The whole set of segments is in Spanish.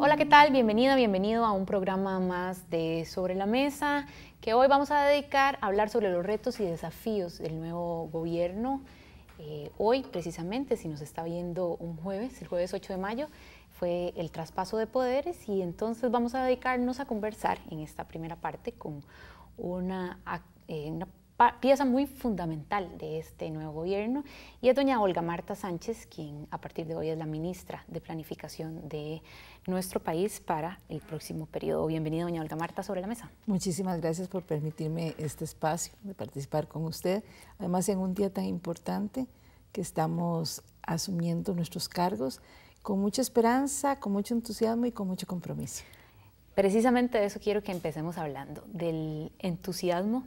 Hola, ¿qué tal? Bienvenido a un programa más de Sobre la Mesa, que hoy vamos a dedicar a hablar sobre los retos y desafíos del nuevo gobierno. Hoy, precisamente, si nos está viendo un jueves, el jueves 8 de mayo, fue el traspaso de poderes y entonces vamos a dedicarnos a conversar en esta primera parte con una pieza muy fundamental de este nuevo gobierno y es doña Olga Marta Sánchez, quien a partir de hoy es la ministra de Planificación de nuestro país para el próximo periodo. Bienvenida, doña Olga Marta, sobre la mesa. Muchísimas gracias por permitirme este espacio de participar con usted, además en un día tan importante que estamos asumiendo nuestros cargos con mucha esperanza, con mucho entusiasmo y con mucho compromiso. Precisamente de eso quiero que empecemos hablando, del entusiasmo,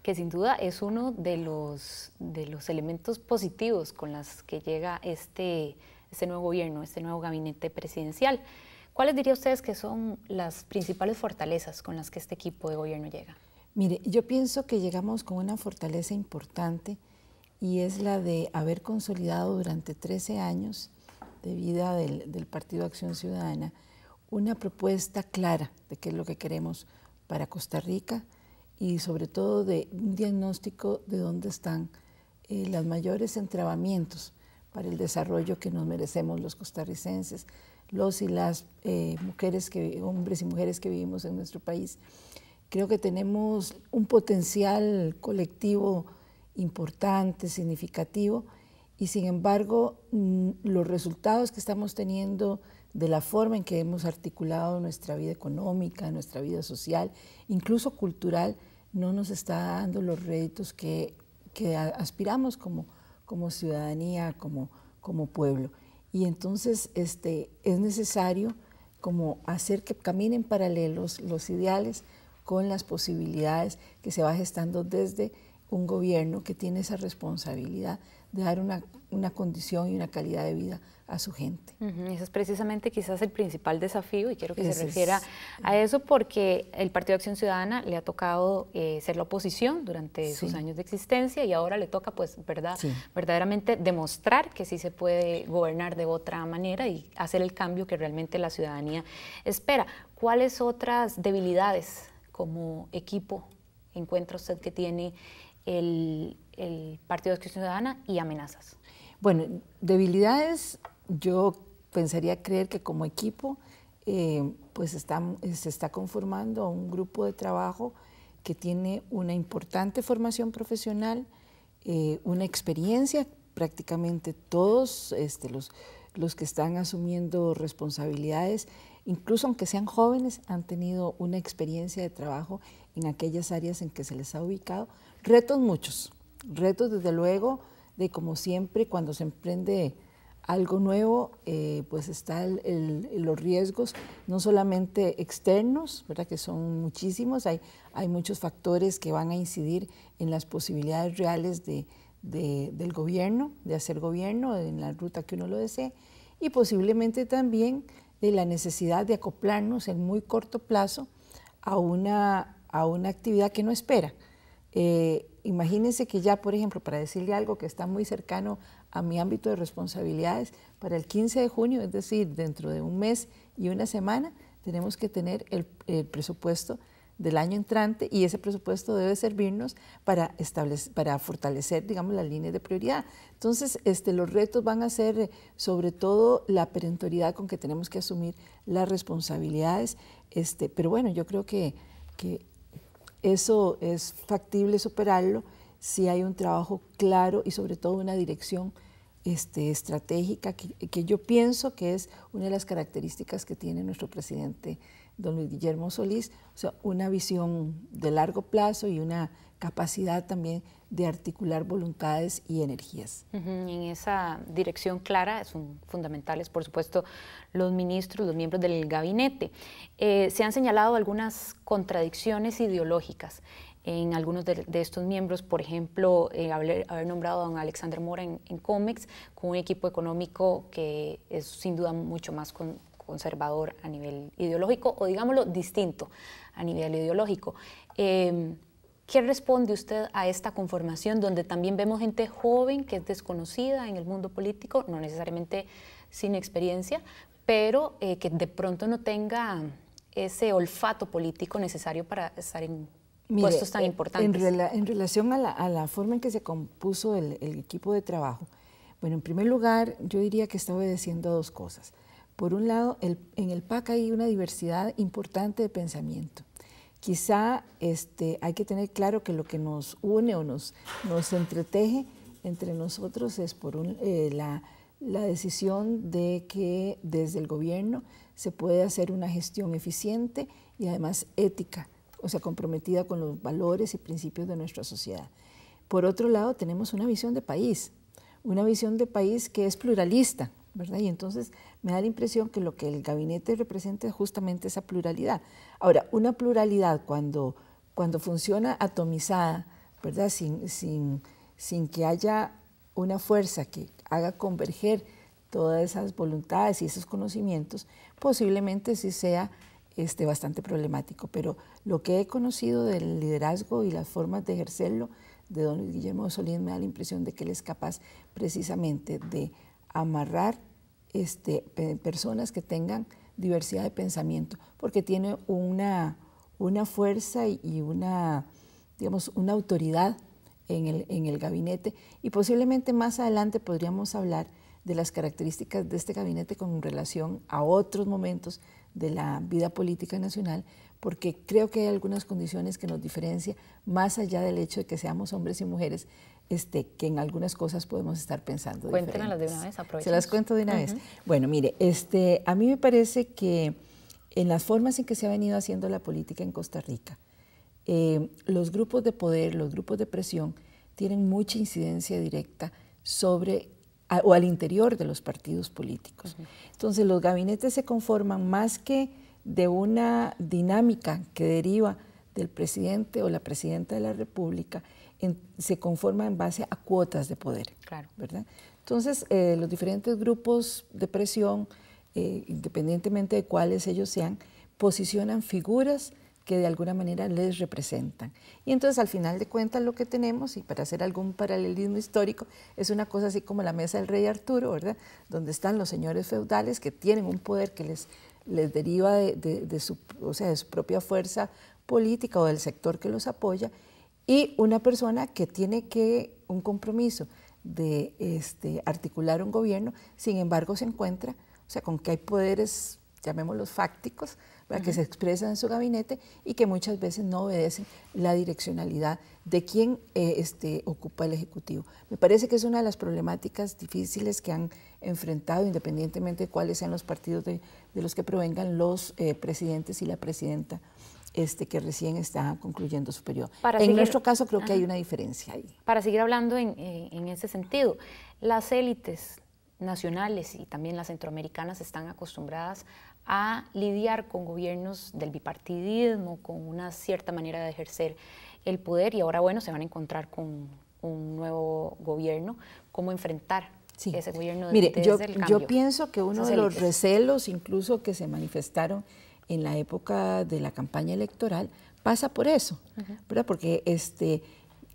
que sin duda es uno de los elementos positivos con los que llega este nuevo gobierno, este nuevo gabinete presidencial. ¿Cuáles diría ustedes que son las principales fortalezas con las que este equipo de gobierno llega? Mire, yo pienso que llegamos con una fortaleza importante y es la de haber consolidado durante 13 años de vida del Partido Acción Ciudadana una propuesta clara de qué es lo que queremos para Costa Rica y sobre todo de un diagnóstico de dónde están los mayores entrabamientos para el desarrollo que nos merecemos los costarricenses, los y las hombres y mujeres que vivimos en nuestro país. Creo que tenemos un potencial colectivo importante, significativo, y sin embargo los resultados que estamos teniendo de la forma en que hemos articulado nuestra vida económica, nuestra vida social, incluso cultural, no nos está dando los réditos que aspiramos como ciudadanía, como pueblo. Y entonces es necesario como hacer que caminen paralelos los ideales con las posibilidades que se va gestando desde un gobierno que tiene esa responsabilidad de dar una condición y una calidad de vida a su gente. Ese es precisamente quizás el principal desafío y quiero que se refiera a eso porque el Partido Acción Ciudadana le ha tocado ser la oposición durante sus años de existencia y ahora le toca pues verdaderamente demostrar que sí se puede gobernar de otra manera y hacer el cambio que realmente la ciudadanía espera. ¿Cuáles otras debilidades como equipo encuentra usted que tiene el Partido Acción Ciudadana y amenazas? Bueno, debilidades, yo pensaría creer que como equipo pues se está conformando un grupo de trabajo que tiene una importante formación profesional, una experiencia, prácticamente todos los que están asumiendo responsabilidades, incluso aunque sean jóvenes, han tenido una experiencia de trabajo en aquellas áreas en que se les ha ubicado. Retos muchos, retos desde luego de como siempre cuando se emprende algo nuevo, pues están los riesgos, no solamente externos, ¿verdad? Que son muchísimos, hay muchos factores que van a incidir en las posibilidades reales del gobierno, de hacer gobierno en la ruta que uno lo desee, y posiblemente también de la necesidad de acoplarnos en muy corto plazo a una actividad que no espera. Imagínense que ya, por ejemplo, para decirle algo que está muy cercano a mi ámbito de responsabilidades, para el 15 de junio, es decir, dentro de un mes y una semana, tenemos que tener el presupuesto del año entrante y ese presupuesto debe servirnos para fortalecer, digamos, las líneas de prioridad. Entonces, los retos van a ser sobre todo la perentoriedad con que tenemos que asumir las responsabilidades, pero bueno, yo creo que eso es factible superarlo si hay un trabajo claro y sobre todo una dirección estratégica que yo pienso que es una de las características que tiene nuestro presidente don Luis Guillermo Solís, o sea, una visión de largo plazo y una capacidad también de articular voluntades y energías. En esa dirección clara son fundamentales, por supuesto, los ministros, los miembros del gabinete. Se han señalado algunas contradicciones ideológicas en algunos de estos miembros, por ejemplo, haber nombrado a don Alexander Mora en Comex con un equipo económico que es sin duda mucho más conservador a nivel ideológico, o digámoslo, distinto a nivel ideológico. ¿Qué responde usted a esta conformación donde también vemos gente joven que es desconocida en el mundo político, no necesariamente sin experiencia, pero que de pronto no tenga ese olfato político necesario para estar en puestos tan importantes? En relación a la forma en que se compuso el equipo de trabajo, bueno, en primer lugar, yo diría que está obedeciendo a dos cosas. Por un lado, en el PAC hay una diversidad importante de pensamiento. Quizá hay que tener claro que lo que nos une o nos entreteje entre nosotros es por la decisión de que desde el gobierno se puede hacer una gestión eficiente y además ética, o sea, comprometida con los valores y principios de nuestra sociedad. Por otro lado, tenemos una visión de país que es pluralista, ¿verdad? Y entonces me da la impresión que lo que el gabinete representa es justamente esa pluralidad. Ahora, una pluralidad cuando funciona atomizada, ¿verdad? Sin que haya una fuerza que haga converger todas esas voluntades y esos conocimientos, posiblemente sí sea bastante problemático. Pero lo que he conocido del liderazgo y las formas de ejercerlo de don Guillermo Solís me da la impresión de que él es capaz precisamente de amarrar personas que tengan diversidad de pensamiento, porque tiene una fuerza y una autoridad en el gabinete, y posiblemente más adelante podríamos hablar de las características de este gabinete con relación a otros momentos de la vida política nacional, porque creo que hay algunas condiciones que nos diferencian más allá del hecho de que seamos hombres y mujeres, que en algunas cosas podemos estar pensando Cuéntemelas diferentes. de una vez, aprovechemos. ¿Se las cuento de una vez? Bueno, mire, a mí me parece que en las formas en que se ha venido haciendo la política en Costa Rica, los grupos de poder, los grupos de presión, tienen mucha incidencia directa o al interior de los partidos políticos. Entonces, los gabinetes se conforman más que de una dinámica que deriva del presidente o la presidenta de la República, se conforma en base a cuotas de poder, claro, ¿verdad? Entonces, los diferentes grupos de presión, independientemente de cuáles ellos sean, posicionan figuras que de alguna manera les representan. Y entonces, al final de cuentas, lo que tenemos, y para hacer algún paralelismo histórico, es una cosa así como la mesa del rey Arturo, ¿verdad? Donde están los señores feudales que tienen un poder que les deriva de su propia fuerza política o del sector que los apoya, y una persona que tiene un compromiso de articular un gobierno, sin embargo se encuentra, con que hay poderes, llamémoslos fácticos, que se expresan en su gabinete y que muchas veces no obedecen la direccionalidad de quien ocupa el Ejecutivo. Me parece que es una de las problemáticas difíciles que han enfrentado, independientemente de cuáles sean los partidos de los que provengan los presidentes y la presidenta que recién está concluyendo su periodo. En nuestro caso creo que hay una diferencia ahí. Para seguir hablando en ese sentido, las élites nacionales y también las centroamericanas están acostumbradas a lidiar con gobiernos del bipartidismo, con una cierta manera de ejercer el poder, y ahora, bueno, se van a encontrar con un nuevo gobierno. ¿Cómo enfrentar ese gobierno desde el cambio? Yo pienso que uno de los recelos incluso que se manifestaron en la época de la campaña electoral pasa por eso, ¿verdad? Porque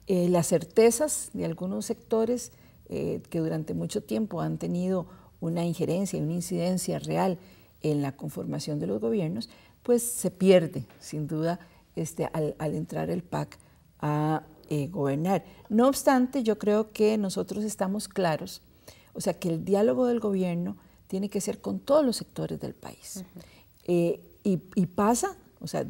las certezas de algunos sectores que durante mucho tiempo han tenido una injerencia y una incidencia real en la conformación de los gobiernos, pues se pierde, sin duda, al entrar el PAC a gobernar. No obstante, yo creo que nosotros estamos claros, que el diálogo del gobierno tiene que ser con todos los sectores del país. Y pasa,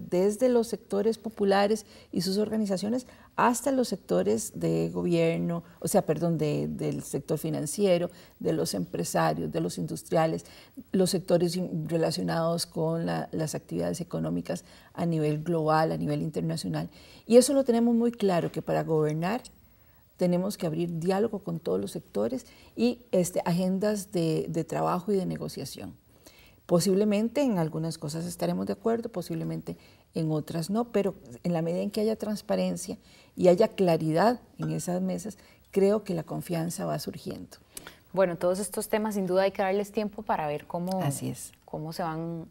desde los sectores populares y sus organizaciones hasta los sectores de gobierno, del sector financiero, de los empresarios, de los industriales, los sectores relacionados con las actividades económicas a nivel global, a nivel internacional. Y eso lo tenemos muy claro, que para gobernar tenemos que abrir diálogo con todos los sectores y agendas de trabajo y de negociación. Posiblemente en algunas cosas estaremos de acuerdo, posiblemente en otras no, pero en la medida en que haya transparencia y haya claridad en esas mesas, creo que la confianza va surgiendo. Bueno, todos estos temas sin duda hay que darles tiempo para ver cómo se van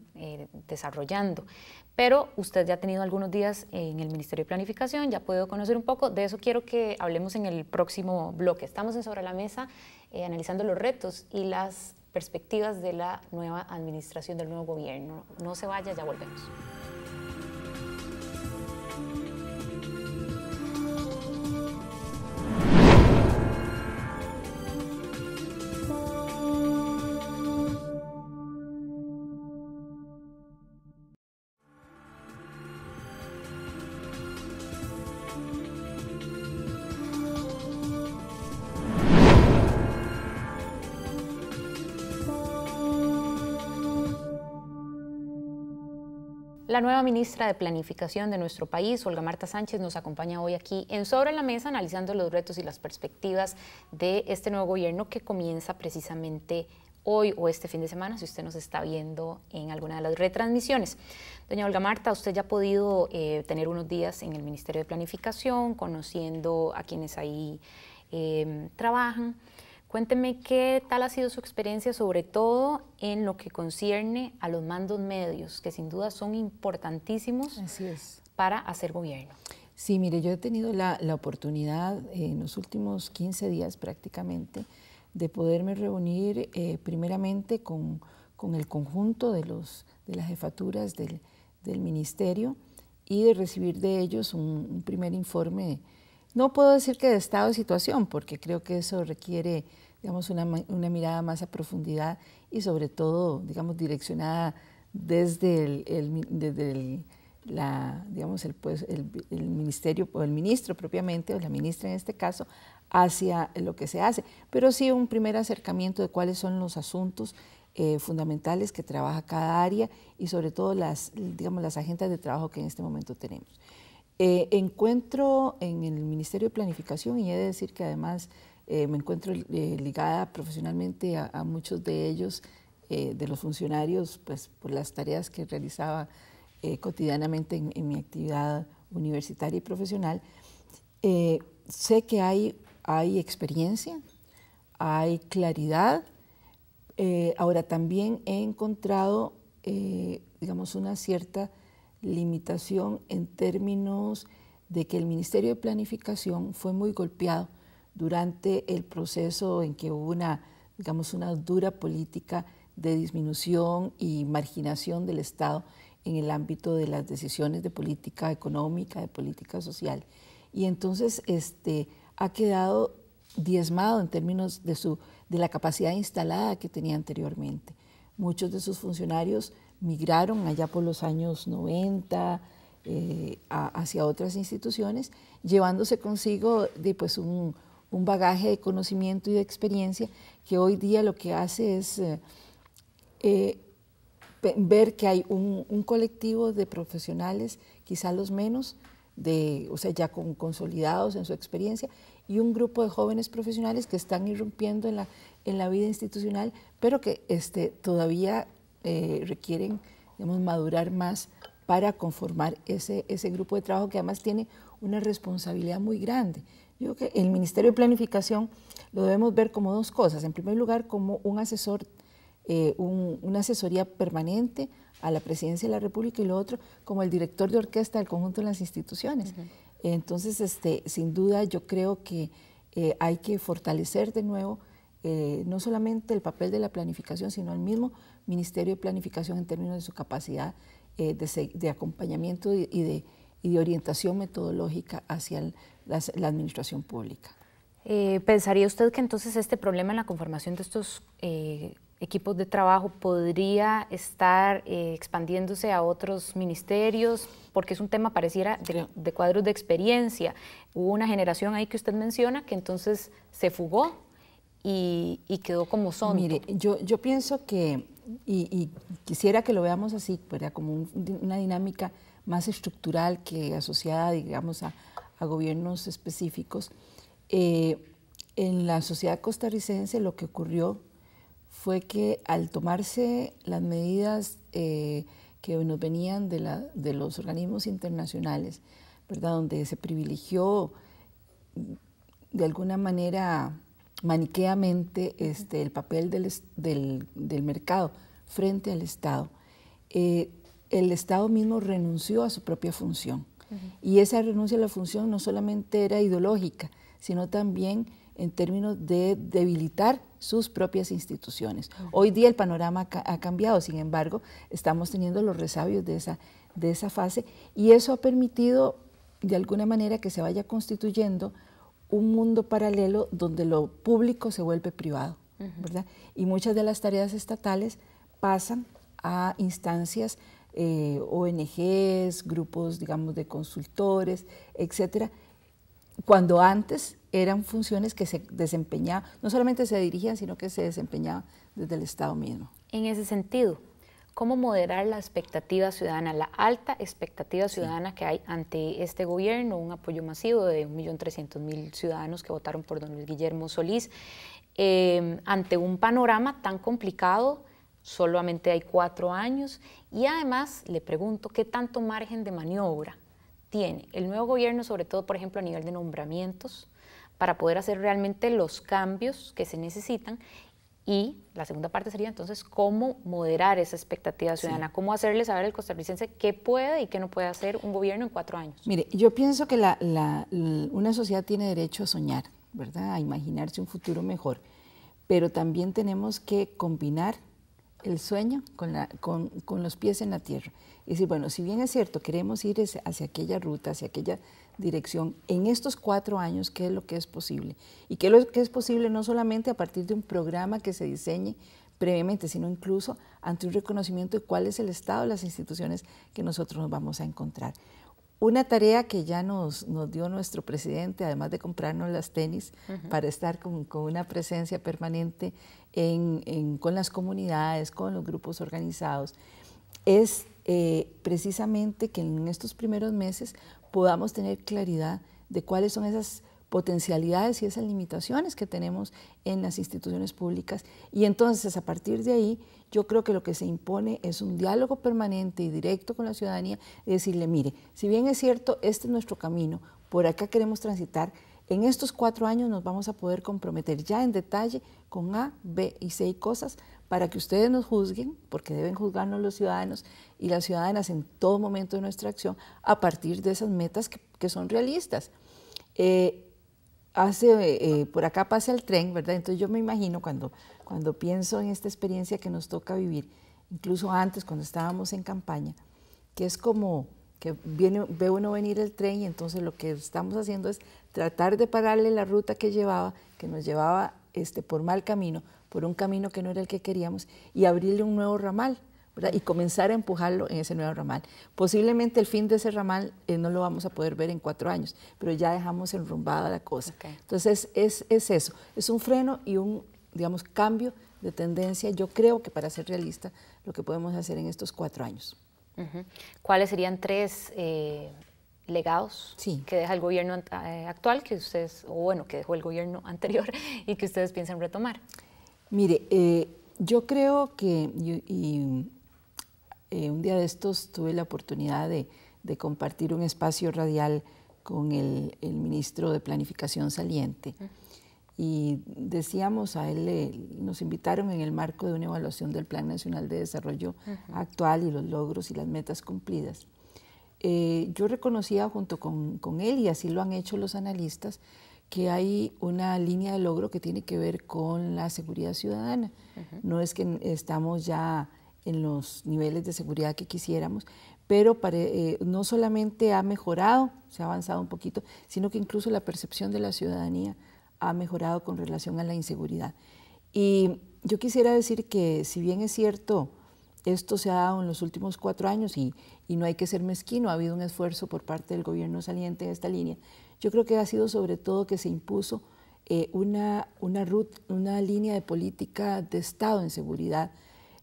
desarrollando. Pero usted ya ha tenido algunos días en el Ministerio de Planificación, ya ha podido conocer un poco, de eso quiero que hablemos en el próximo bloque. Estamos en Sobre la Mesa analizando los retos y las perspectivas de la nueva administración, del nuevo gobierno. No se vaya, ya volvemos. La nueva ministra de Planificación de nuestro país, Olga Marta Sánchez, nos acompaña hoy aquí en Sobre la Mesa, analizando los retos y las perspectivas de este nuevo gobierno que comienza precisamente hoy o este fin de semana, si usted nos está viendo en alguna de las retransmisiones. Doña Olga Marta, usted ya ha podido tener unos días en el Ministerio de Planificación, conociendo a quienes ahí trabajan. Cuénteme qué tal ha sido su experiencia, sobre todo en lo que concierne a los mandos medios, que sin duda son importantísimos para hacer gobierno. Sí, mire, yo he tenido la oportunidad en los últimos 15 días prácticamente de poderme reunir primeramente con el conjunto de las jefaturas del ministerio y de recibir de ellos un primer informe. No puedo decir que de estado de situación, porque creo que eso requiere, digamos, una mirada más a profundidad y sobre todo, digamos, direccionada desde el ministerio o el ministro propiamente, o la ministra en este caso, hacia lo que se hace. Pero sí un primer acercamiento de cuáles son los asuntos fundamentales que trabaja cada área y sobre todo las agendas de trabajo que en este momento tenemos. Encuentro en el Ministerio de Planificación, y he de decir que además me encuentro ligada profesionalmente a muchos de ellos, de los funcionarios, pues por las tareas que realizaba cotidianamente en mi actividad universitaria y profesional. Sé que hay experiencia, hay claridad. Ahora también he encontrado, digamos, una cierta limitación en términos de que el Ministerio de Planificación fue muy golpeado durante el proceso en que hubo una dura política de disminución y marginación del Estado en el ámbito de las decisiones de política económica, de política social. Y entonces ha quedado diezmado en términos de la capacidad instalada que tenía anteriormente. Muchos de sus funcionarios migraron allá por los años 90 hacia otras instituciones, llevándose consigo un bagaje de conocimiento y de experiencia que hoy día lo que hace es ver que hay un colectivo de profesionales, quizá los menos, ya consolidados en su experiencia, y un grupo de jóvenes profesionales que están irrumpiendo en la vida institucional, pero que todavía requieren, digamos, madurar más para conformar ese grupo de trabajo que además tiene una responsabilidad muy grande. Yo creo que el Ministerio de Planificación lo debemos ver como dos cosas. En primer lugar, como un asesor, una asesoría permanente a la Presidencia de la República, y lo otro como el director de orquesta del conjunto de las instituciones. Entonces, sin duda, yo creo que hay que fortalecer de nuevo no solamente el papel de la planificación, sino el mismo Ministerio de Planificación en términos de su capacidad de acompañamiento y de orientación metodológica hacia la administración pública. ¿Pensaría usted que entonces este problema en la conformación de estos equipos de trabajo podría estar expandiéndose a otros ministerios? Porque es un tema, pareciera, de cuadros de experiencia. Hubo una generación ahí que usted menciona que entonces se fugó y quedó como sonto. Mire, yo pienso que, y quisiera que lo veamos así, ¿verdad? Como una dinámica más estructural que asociada, digamos, a gobiernos específicos. En la sociedad costarricense lo que ocurrió fue que al tomarse las medidas que nos venían de los organismos internacionales, ¿verdad?, donde se privilegió de alguna manera maniqueamente el papel del mercado frente al Estado, el Estado mismo renunció a su propia función. Y esa renuncia a la función no solamente era ideológica, sino también en términos de debilitar sus propias instituciones. Hoy día el panorama ha cambiado, sin embargo, estamos teniendo los resabios de esa fase, y eso ha permitido de alguna manera que se vaya constituyendo un mundo paralelo donde lo público se vuelve privado, ¿verdad? Y muchas de las tareas estatales pasan a instancias, ONGs, grupos, digamos, de consultores, etcétera, cuando antes eran funciones que se desempeñaban, no solamente se dirigían, sino que se desempeñaban desde el Estado mismo. En ese sentido, ¿cómo moderar la expectativa ciudadana, la alta expectativa ciudadana que hay ante este gobierno, un apoyo masivo de 1.300.000 ciudadanos que votaron por don Luis Guillermo Solís, ante un panorama tan complicado? Solamente hay 4 años, y además le pregunto qué tanto margen de maniobra tiene el nuevo gobierno, sobre todo, por ejemplo, a nivel de nombramientos, para poder hacer realmente los cambios que se necesitan. Y la segunda parte sería entonces cómo moderar esa expectativa ciudadana, cómo hacerle saber al costarricense qué puede y qué no puede hacer un gobierno en 4 años. Mire, yo pienso que una sociedad tiene derecho a soñar, ¿verdad?, a imaginarse un futuro mejor, pero también tenemos que combinar el sueño con los pies en la tierra. Y decir, bueno, si bien es cierto, queremos ir hacia aquella ruta, hacia aquella dirección, en estos 4 años, ¿qué es lo que es posible? Y qué es lo que es posible no solamente a partir de un programa que se diseñe previamente, sino incluso ante un reconocimiento de cuál es el estado de las instituciones que nosotros nos vamos a encontrar. Una tarea que ya nos dio nuestro presidente, además de comprarnos las tenis para estar con una presencia permanente con las comunidades, con los grupos organizados, es precisamente que en estos primeros meses podamos tener claridad de cuáles son esas potencialidades y esas limitaciones que tenemos en las instituciones públicas, y entonces a partir de ahí yo creo que lo que se impone es un diálogo permanente y directo con la ciudadanía, y decirle, mire, si bien es cierto, este es nuestro camino, por acá queremos transitar, en estos 4 años nos vamos a poder comprometer ya en detalle con A, B y C cosas para que ustedes nos juzguen, porque deben juzgarnos los ciudadanos y las ciudadanas en todo momento de nuestra acción a partir de esas metas que son realistas. Por acá pasa el tren, ¿verdad? Entonces yo me imagino cuando pienso en esta experiencia que nos toca vivir, incluso antes cuando estábamos en campaña, que es como que ve uno venir el tren y entonces lo que estamos haciendo es tratar de pararle la ruta que nos llevaba por mal camino, por un camino que no era el que queríamos, y abrirle un nuevo ramal, ¿verdad?, y comenzar a empujarlo en ese nuevo ramal. Posiblemente el fin de ese ramal no lo vamos a poder ver en 4 años, pero ya dejamos enrumbada la cosa. Okay. Entonces es eso, es un freno y un, digamos, cambio de tendencia. Yo creo que para ser realista, lo que podemos hacer en estos 4 años. ¿Cuáles serían 3 legados que deja el gobierno actual, que dejó el gobierno anterior y que ustedes piensan retomar? Mire, yo creo que un día de estos tuve la oportunidad de compartir un espacio radial con el ministro de Planificación saliente, y decíamos a él, nos invitaron en el marco de una evaluación del Plan Nacional de Desarrollo actual y los logros y las metas cumplidas. Yo reconocía junto con él, y así lo han hecho los analistas, que hay una línea de logro que tiene que ver con la seguridad ciudadana. No es que estamos ya en los niveles de seguridad que quisiéramos, pero no solamente ha mejorado, se ha avanzado un poquito, sino que incluso la percepción de la ciudadanía ha mejorado con relación a la inseguridad. Y yo quisiera decir que, si bien es cierto, esto se ha dado en los últimos 4 años y no hay que ser mezquino, ha habido un esfuerzo por parte del gobierno saliente en esta línea, yo creo que ha sido sobre todo que se impuso una línea de política de Estado en seguridad,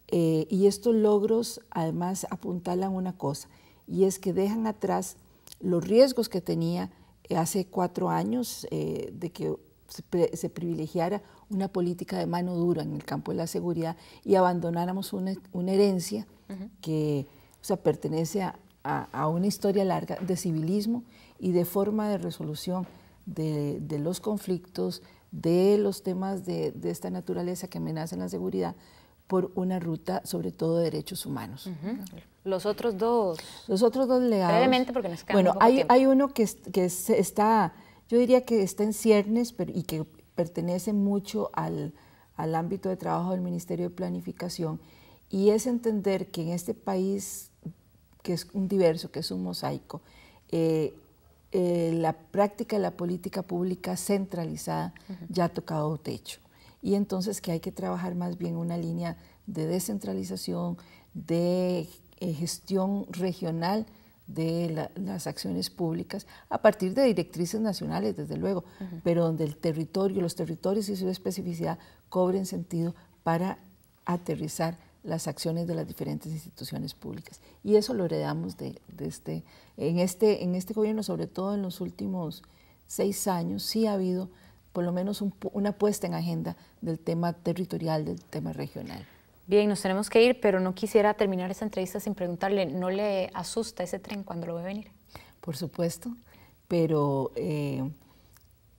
y estos logros además apuntalan una cosa, y es que dejan atrás los riesgos que tenía hace 4 años de que se privilegiara una política de mano dura en el campo de la seguridad y abandonáramos una herencia que pertenece a una historia larga de civilismo y de forma de resolución de los conflictos, de los temas de esta naturaleza que amenazan la seguridad, por una ruta sobre todo de derechos humanos. Los otros dos. Los otros dos legados. Brevemente, porque nos queda bueno, poco tiempo. hay uno que está, yo diría que está en ciernes y que pertenece mucho al ámbito de trabajo del Ministerio de Planificación, y es entender que en este país, que es un diverso, que es un mosaico, la práctica de la política pública centralizada ya ha tocado techo. Y entonces que hay que trabajar más bien una línea de descentralización, de gestión regional de las acciones públicas, a partir de directrices nacionales, desde luego, pero donde los territorios y su especificidad cobren sentido para aterrizar las acciones de las diferentes instituciones públicas. Y eso lo heredamos en este gobierno, sobre todo en los últimos 6 años, sí ha habido por lo menos una puesta en agenda del tema territorial, del tema regional. Bien, nos tenemos que ir, pero no quisiera terminar esta entrevista sin preguntarle, ¿no le asusta ese tren cuando lo ve venir? Por supuesto, pero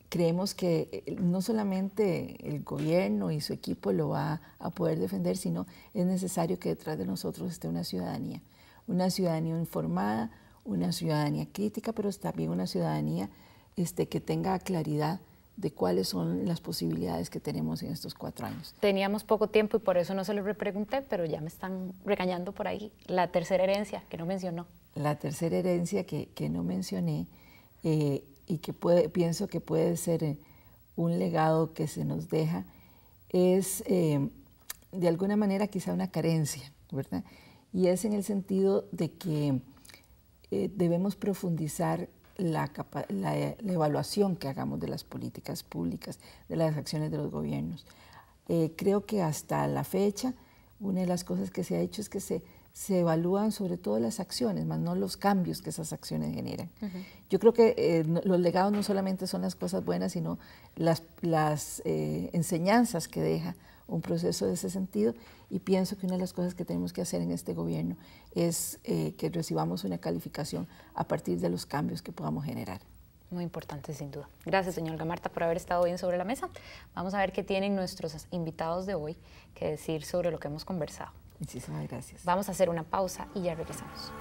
creemos que no solamente el gobierno y su equipo lo va a poder defender, sino es necesario que detrás de nosotros esté una ciudadanía informada, una ciudadanía crítica, pero también una ciudadanía que tenga claridad de cuáles son las posibilidades que tenemos en estos 4 años. Teníamos poco tiempo y por eso no se lo repregunté, pero ya me están regañando por ahí. La tercera herencia, que no mencionó. La tercera herencia que no mencioné y que pienso que puede ser un legado que se nos deja es, de alguna manera, quizá una carencia, ¿verdad? Y es en el sentido de que debemos profundizar la evaluación que hagamos de las políticas públicas, de las acciones de los gobiernos. Creo que hasta la fecha, una de las cosas que se ha hecho es que se evalúan sobre todo las acciones, más no los cambios que esas acciones generan. Yo creo que los legados no solamente son las cosas buenas, sino las enseñanzas que deja un proceso de ese sentido, y pienso que una de las cosas que tenemos que hacer en este gobierno es que recibamos una calificación a partir de los cambios que podamos generar. Muy importante, sin duda. Gracias, señora Olga Marta, por haber estado hoy en Sobre la Mesa. Vamos a ver qué tienen nuestros invitados de hoy que decir sobre lo que hemos conversado. Muchísimas gracias. Vamos a hacer una pausa y ya regresamos.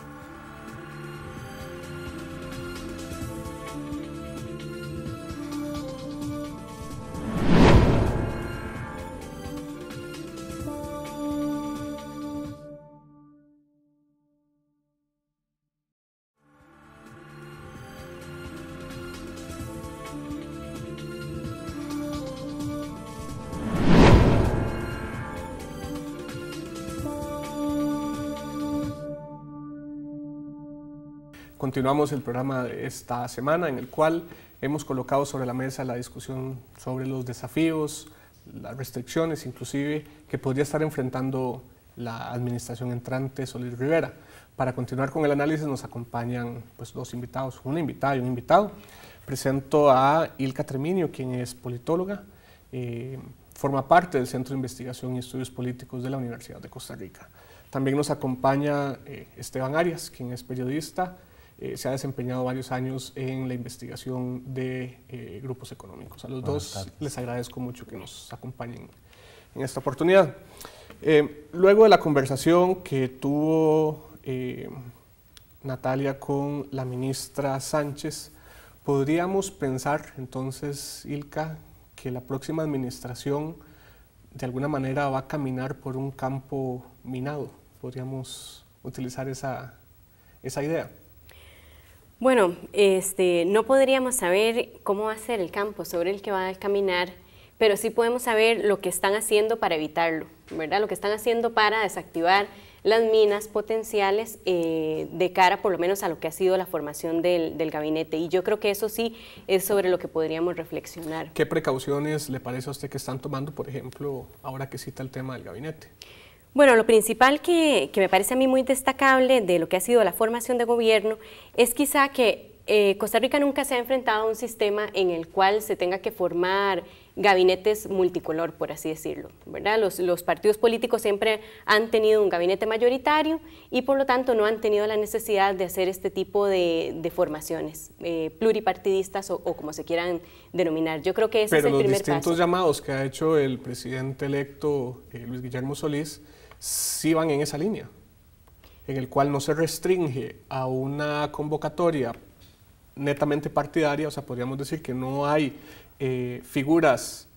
Continuamos el programa de esta semana, en el cual hemos colocado sobre la mesa la discusión sobre los desafíos, las restricciones inclusive que podría estar enfrentando la administración entrante Solís Rivera. Para continuar con el análisis nos acompañan pues 2 invitados, una invitada y un invitado. Presento a Ilka Treminio, quien es politóloga, forma parte del Centro de Investigación y Estudios Políticos de la Universidad de Costa Rica. También nos acompaña Esteban Arias, quien es periodista, se ha desempeñado varios años en la investigación de grupos económicos. A los dos les agradezco mucho que nos acompañen en esta oportunidad. Luego de la conversación que tuvo Natalia con la ministra Sánchez, podríamos pensar entonces, Ilka, que la próxima administración de alguna manera va a caminar por un campo minado. ¿Podríamos utilizar esa idea? Bueno, no podríamos saber cómo va a ser el campo sobre el que va a caminar, pero sí podemos saber lo que están haciendo para evitarlo, ¿verdad? Lo que están haciendo para desactivar las minas potenciales de cara por lo menos a lo que ha sido la formación del gabinete. Y yo creo que eso sí es sobre lo que podríamos reflexionar. ¿Qué precauciones le parece a usted que están tomando, por ejemplo, ahora que cita el tema del gabinete? Bueno, lo principal que me parece a mí muy destacable de lo que ha sido la formación de gobierno es quizá que Costa Rica nunca se ha enfrentado a un sistema en el cual se tenga que formar gabinetes multicolor, por así decirlo, ¿verdad? Los partidos políticos siempre han tenido un gabinete mayoritario y por lo tanto no han tenido la necesidad de hacer este tipo de formaciones pluripartidistas o como se quieran denominar. Yo creo que ese es el primer paso. Pero los distintos llamados que ha hecho el presidente electo Luis Guillermo Solís sí van en esa línea, en el cual no se restringe a una convocatoria netamente partidaria, o sea, podríamos decir que no hay figuras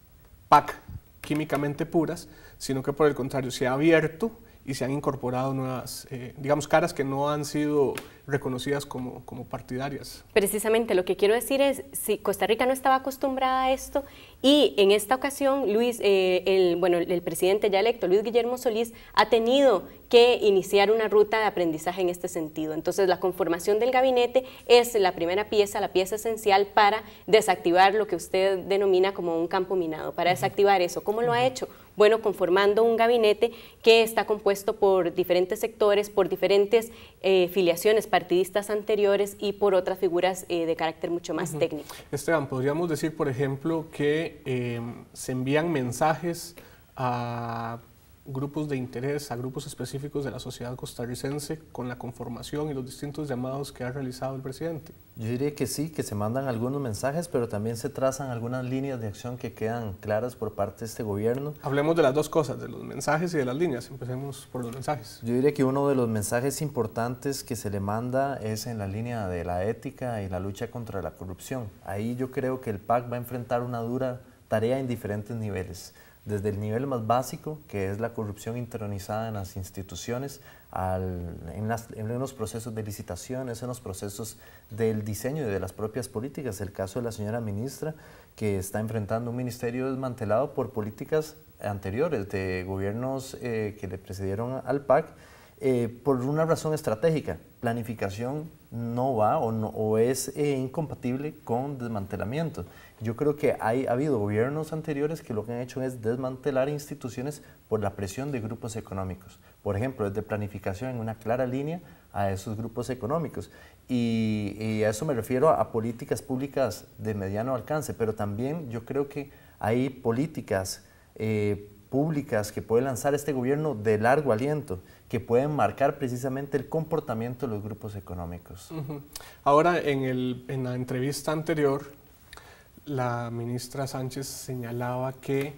PAC químicamente puras, sino que por el contrario se ha abierto y se han incorporado nuevas, digamos, caras que no han sido reconocidas como partidarias. Precisamente lo que quiero decir es, si Costa Rica no estaba acostumbrada a esto y en esta ocasión el presidente ya electo, Luis Guillermo Solís, ha tenido que iniciar una ruta de aprendizaje en este sentido. Entonces la conformación del gabinete es la primera pieza, la pieza esencial para desactivar lo que usted denomina como un campo minado, para desactivar eso. ¿Cómo lo ha hecho? Bueno, conformando un gabinete que está compuesto por diferentes sectores, por diferentes filiaciones partidistas anteriores y por otras figuras de carácter mucho más técnico. Esteban, podríamos decir, por ejemplo, que se envían mensajes a grupos de interés, a grupos específicos de la sociedad costarricense con la conformación y los distintos llamados que ha realizado el presidente. Yo diría que sí, que se mandan algunos mensajes, pero también se trazan algunas líneas de acción que quedan claras por parte de este gobierno. Hablemos de las dos cosas, de los mensajes y de las líneas. Empecemos por los mensajes. Yo diría que uno de los mensajes importantes que se le manda es en la línea de la ética y la lucha contra la corrupción. Ahí yo creo que el PAC va a enfrentar una dura tarea en diferentes niveles. Desde el nivel más básico, que es la corrupción internalizada en las instituciones, en los procesos de licitaciones, en los procesos del diseño y de las propias políticas. El caso de la señora ministra, que está enfrentando un ministerio desmantelado por políticas anteriores de gobiernos que le precedieron al PAC, por una razón estratégica. Planificación no va o es incompatible con desmantelamiento. Yo creo que ha habido gobiernos anteriores que lo que han hecho es desmantelar instituciones por la presión de grupos económicos. Por ejemplo, desde planificación en una clara línea a esos grupos económicos. Y a eso me refiero a políticas públicas de mediano alcance, pero también yo creo que hay políticas públicas que puede lanzar este gobierno de largo aliento, que pueden marcar precisamente el comportamiento de los grupos económicos. Ahora, en la entrevista anterior, la ministra Sánchez señalaba que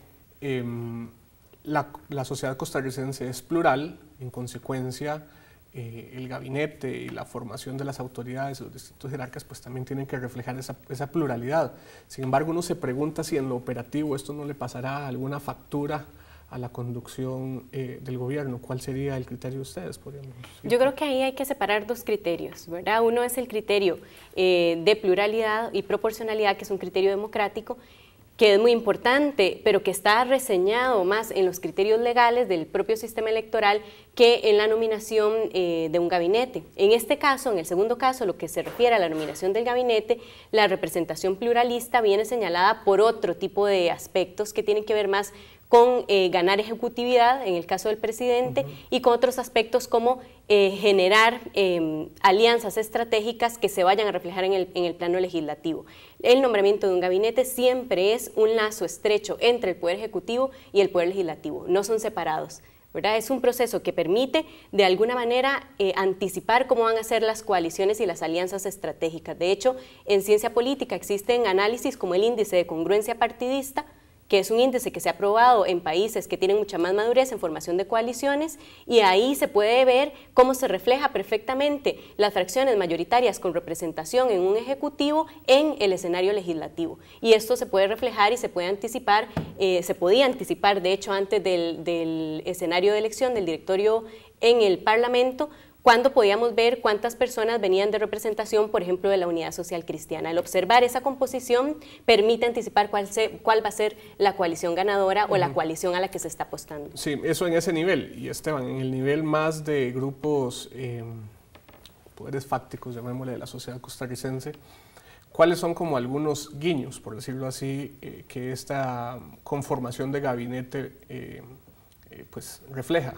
la sociedad costarricense es plural, en consecuencia el gabinete y la formación de las autoridades, los distintos jerarcas, pues también tienen que reflejar esa pluralidad. Sin embargo, uno se pregunta si en lo operativo esto no le pasará alguna factura a la conducción del gobierno. ¿Cuál sería el criterio de ustedes? Yo creo que ahí hay que separar dos criterios, ¿verdad? Uno es el criterio de pluralidad y proporcionalidad, que es un criterio democrático, que es muy importante, pero que está reseñado más en los criterios legales del propio sistema electoral que en la nominación de un gabinete. En este caso, en el segundo caso, lo que se refiere a la nominación del gabinete, la representación pluralista viene señalada por otro tipo de aspectos que tienen que ver más con ganar ejecutividad, en el caso del presidente, y con otros aspectos como generar alianzas estratégicas que se vayan a reflejar en el plano legislativo. El nombramiento de un gabinete siempre es un lazo estrecho entre el Poder Ejecutivo y el Poder Legislativo, no son separados, ¿verdad? Es un proceso que permite de alguna manera anticipar cómo van a ser las coaliciones y las alianzas estratégicas. De hecho, en ciencia política existen análisis como el índice de congruencia partidista, que es un índice que se ha probado en países que tienen mucha más madurez en formación de coaliciones, y ahí se puede ver cómo se refleja perfectamente las fracciones mayoritarias con representación en un ejecutivo en el escenario legislativo. Y esto se puede reflejar y se puede anticipar, se podía anticipar de hecho antes del escenario de elección del directorio en el Parlamento, cuando podíamos ver cuántas personas venían de representación, por ejemplo, de la Unidad Social Cristiana. El observar esa composición permite anticipar cuál va a ser la coalición ganadora o la coalición a la que se está apostando. Sí, eso en ese nivel. Y Esteban, en el nivel más de grupos, poderes fácticos, llamémosle, de la sociedad costarricense, ¿cuáles son como algunos guiños, por decirlo así, que esta conformación de gabinete pues refleja?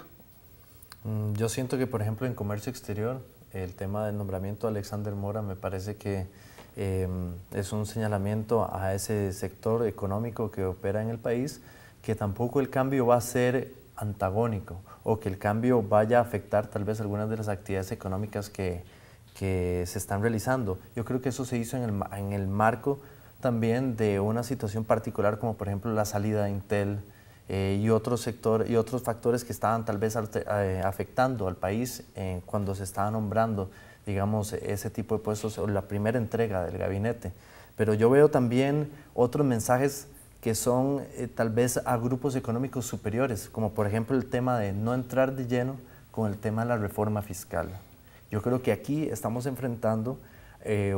Yo siento que, por ejemplo, en comercio exterior el tema del nombramiento de Alexander Mora me parece que es un señalamiento a ese sector económico que opera en el país, que tampoco el cambio va a ser antagónico o que el cambio vaya a afectar tal vez algunas de las actividades económicas que se están realizando. Yo creo que eso se hizo en el marco también de una situación particular, como por ejemplo la salida de Intel y otros factores que estaban tal vez afectando al país cuando se estaba nombrando, digamos, ese tipo de puestos o la primera entrega del gabinete. Pero yo veo también otros mensajes que son tal vez a grupos económicos superiores, como por ejemplo el tema de no entrar de lleno con el tema de la reforma fiscal. Yo creo que aquí estamos enfrentando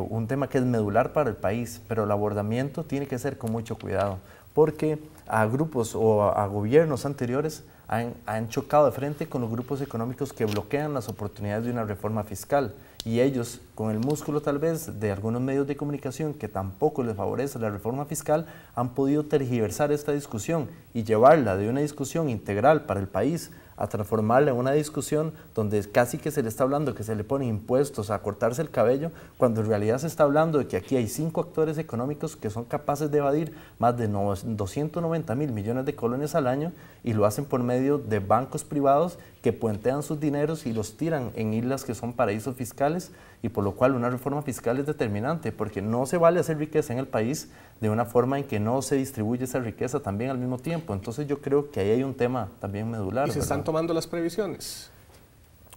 un tema que es medular para el país, pero el abordamiento tiene que ser con mucho cuidado, porque a grupos o a gobiernos anteriores han chocado de frente con los grupos económicos que bloquean las oportunidades de una reforma fiscal, y ellos, con el músculo tal vez de algunos medios de comunicación que tampoco les favorece la reforma fiscal, han podido tergiversar esta discusión y llevarla de una discusión integral para el país a transformarla en una discusión donde casi que se le está hablando que se le ponen impuestos a cortarse el cabello, cuando en realidad se está hablando de que aquí hay 5 actores económicos que son capaces de evadir más de 290.000 millones de colones al año, y lo hacen por medio de bancos privados que puentean sus dineros y los tiran en islas que son paraísos fiscales, y por lo cual una reforma fiscal es determinante, porque no se vale hacer riqueza en el país de una forma en que no se distribuye esa riqueza también al mismo tiempo. Entonces yo creo que ahí hay un tema también medular. ¿Y se están tomando las previsiones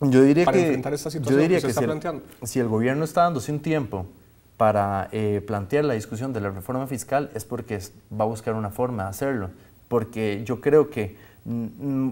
yo diría para que, enfrentar esta situación que se está planteando? Si el gobierno está dándose un tiempo para plantear la discusión de la reforma fiscal, es porque va a buscar una forma de hacerlo, porque yo creo que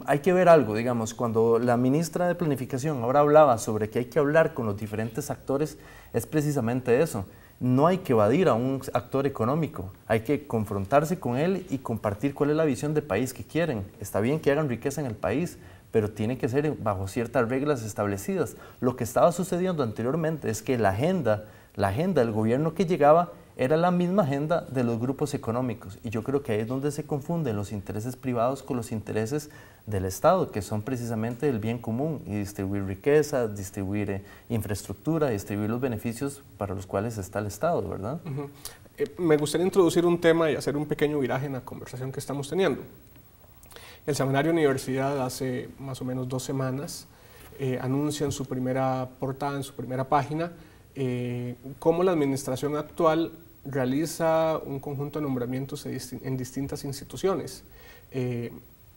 hay que ver algo, digamos, cuando la ministra de Planificación ahora hablaba sobre que hay que hablar con los diferentes actores, es precisamente eso. No hay que evadir a un actor económico, hay que confrontarse con él y compartir cuál es la visión de país que quieren. Está bien que hagan riqueza en el país, pero tiene que ser bajo ciertas reglas establecidas. Lo que estaba sucediendo anteriormente es que la agenda del gobierno que llegaba era la misma agenda de los grupos económicos, y yo creo que ahí es donde se confunden los intereses privados con los intereses del Estado, que son precisamente el bien común, y distribuir riqueza, distribuir infraestructura, distribuir los beneficios para los cuales está el Estado, ¿verdad? Me gustaría introducir un tema y hacer un pequeño viraje en la conversación que estamos teniendo. El Semanario Universidad hace más o menos 2 semanas anuncia en su primera portada, en su primera página, cómo la administración actual realiza un conjunto de nombramientos en distintas instituciones.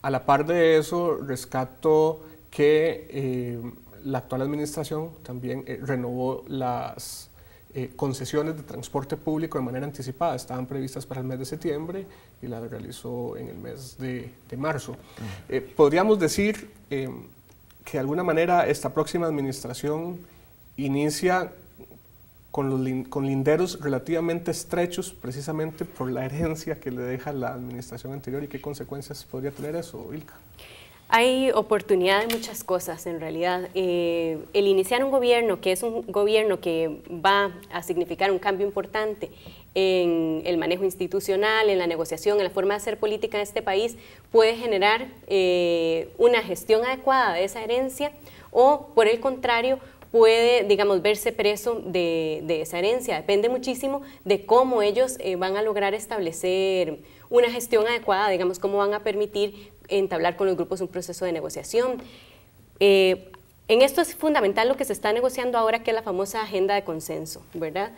A la par de eso, rescato que la actual administración también renovó las concesiones de transporte público de manera anticipada. Estaban previstas para el mes de septiembre y las realizó en el mes de marzo. Podríamos decir que de alguna manera esta próxima administración inicia con linderos relativamente estrechos, precisamente por la herencia que le deja la administración anterior. ¿Y qué consecuencias podría tener eso, Ilka? Hay oportunidad de muchas cosas en realidad. El iniciar un gobierno que es un gobierno que va a significar un cambio importante en el manejo institucional, en la negociación, en la forma de hacer política en este país, puede generar una gestión adecuada de esa herencia, o por el contrario, puede, digamos, verse preso de esa herencia. Depende muchísimo de cómo ellos van a lograr establecer una gestión adecuada, digamos, cómo van a permitir entablar con los grupos un proceso de negociación. En esto es fundamental lo que se está negociando ahora, que es la famosa agenda de consenso, ¿verdad?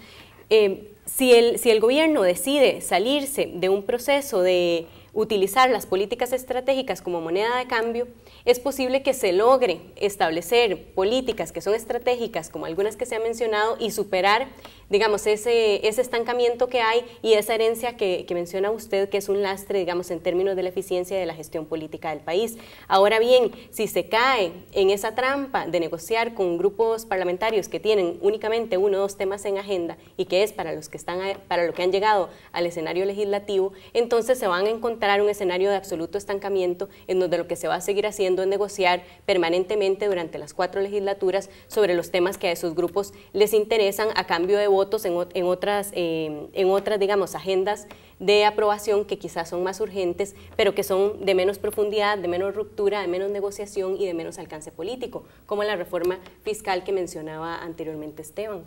Si el gobierno decide salirse de un proceso de utilizar las políticas estratégicas como moneda de cambio, es posible que se logre establecer políticas que son estratégicas, como algunas que se han mencionado, y superar, digamos, ese estancamiento que hay y esa herencia que menciona usted, que es un lastre, digamos, en términos de la eficiencia de la gestión política del país. Ahora bien, si se cae en esa trampa de negociar con grupos parlamentarios que tienen únicamente 1 o 2 temas en agenda, y que es para lo que han llegado al escenario legislativo, entonces se van a encontrar entrar a un escenario de absoluto estancamiento en donde lo que se va a seguir haciendo es negociar permanentemente durante las 4 legislaturas sobre los temas que a esos grupos les interesan a cambio de votos en otras, digamos, agendas de aprobación que quizás son más urgentes, pero que son de menos profundidad, de menos ruptura, de menos negociación y de menos alcance político, como la reforma fiscal que mencionaba anteriormente Esteban.